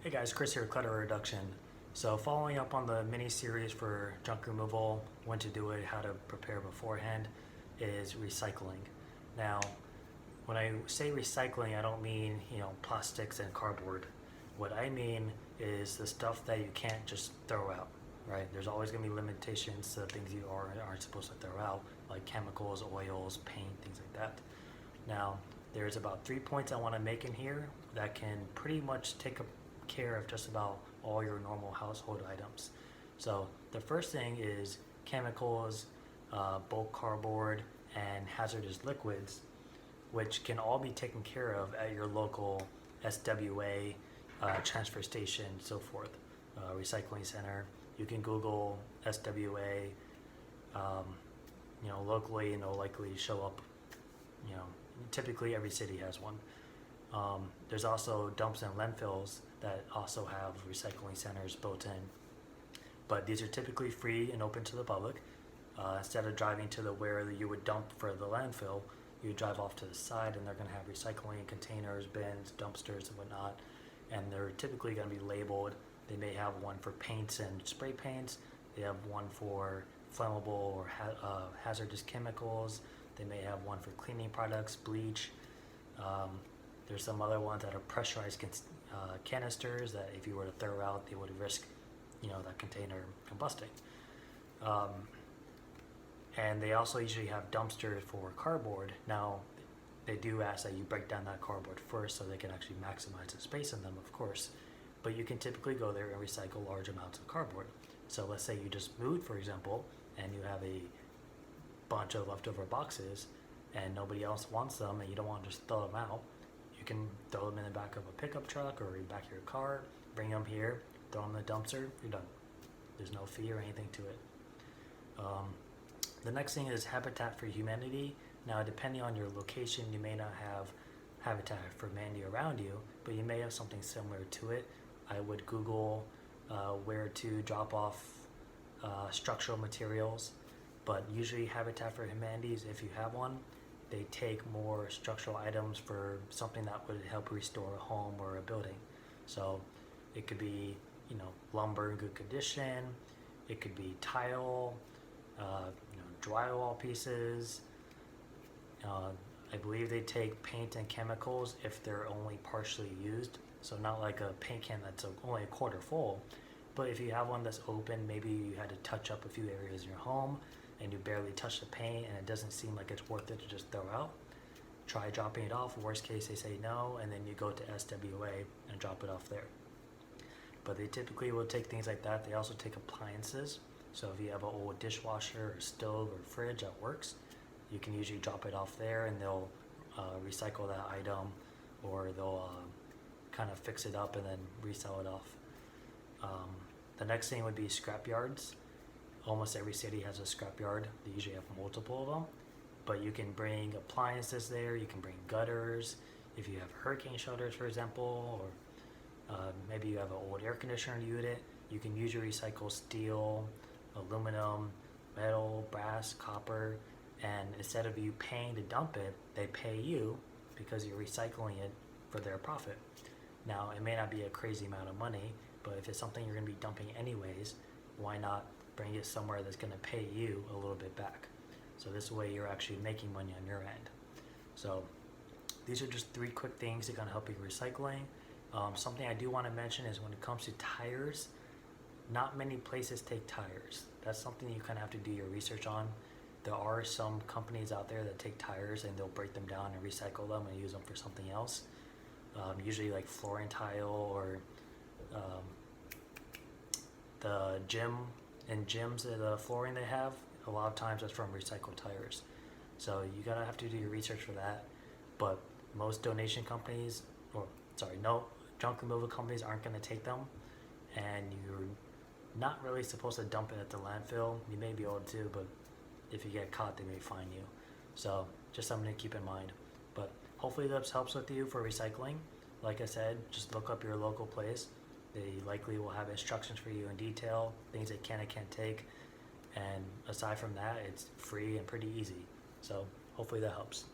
Hey guys, Chris here, Clutter Reduction. So following up on the mini series for junk removal, when to do it, how to prepare beforehand, is recycling. Now, when I say recycling, I don't mean, plastics and cardboard. What I mean is the stuff that you can't just throw out, right? There's always gonna be limitations to things you aren't supposed to throw out, like chemicals, oils, paint, things like that. Now, there's about 3 points I wanna make in here that can pretty much take care of just about all your normal household items. So the first thing is chemicals, bulk cardboard, and hazardous liquids, which can all be taken care of at your local SWA, transfer station, so forth, recycling center. You can Google SWA, locally, and it'll likely show up. Typically every city has one. There's also dumps and landfills that also have recycling centers built in, but these are typically free and open to the public. Instead of driving to where you would dump for the landfill, you drive off to the side and they're going to have recycling containers, bins, dumpsters, and whatnot, and they're typically going to be labeled. They may have one for paints and spray paints. They have one for flammable or hazardous chemicals. They may have one for cleaning products, bleach. There's some other ones that are pressurized canisters that if you were to throw out, they would risk, that container combusting. And they also usually have dumpsters for cardboard. Now, they do ask that you break down that cardboard first so they can actually maximize the space in them, of course. But you can typically go there and recycle large amounts of cardboard. So let's say you just moved, for example, and you have a bunch of leftover boxes and nobody else wants them and you don't want to just throw them out. You can throw them in the back of a pickup truck or in the back of your car, bring them here, throw them in the dumpster, you're done. There's no fee or anything to it. The next thing is Habitat for Humanity. Now, depending on your location, you may not have Habitat for Humanity around you, but you may have something similar to it. I would Google where to drop off structural materials, but usually Habitat for Humanity, if you have one, they take more structural items for something that would help restore a home or a building. So it could be, lumber in good condition. It could be tile, drywall pieces. I believe they take paint and chemicals if they're only partially used. So not like a paint can that's only a quarter full, but if you have one that's open, maybe you had to touch up a few areas in your home and you barely touch the paint and it doesn't seem like it's worth it to just throw out. Try dropping it off. Worst case, they say no, and then you go to SWA and drop it off there. But they typically will take things like that. They also take appliances. So if you have an old dishwasher or stove or fridge that works, you can usually drop it off there and they'll recycle that item, or they'll kind of fix it up and then resell it off. The next thing would be scrap yards. Almost every city has a scrap yard. They usually have multiple of them, but you can bring appliances there. You can bring gutters. If you have hurricane shelters, for example, or maybe you have an old air conditioner unit, you can usually recycle steel, aluminum, metal, brass, copper, and instead of you paying to dump it, they pay you because you're recycling it for their profit. Now, it may not be a crazy amount of money, but if it's something you're going to be dumping anyways, why not bring it somewhere that's going to pay you a little bit back? So this way you're actually making money on your end. So these are just 3 quick things to kind of help you recycling. Something I do want to mention is when it comes to tires, not many places take tires. That's something you kind of have to do your research on. There are some companies out there that take tires and they'll break them down and recycle them and use them for something else. Usually like flooring tile or the gyms, the flooring they have, a lot of times that's from recycled tires. So you gotta have to do your research for that. But most donation companies, no junk removal companies aren't gonna take them, and you're not really supposed to dump it at the landfill. You may be able to, but if you get caught, they may fine you. So just something to keep in mind. But hopefully this helps with you for recycling. Like I said, just look up your local place. They likely will have instructions for you in detail, things they can and can't take. And aside from that, it's free and pretty easy. So hopefully that helps.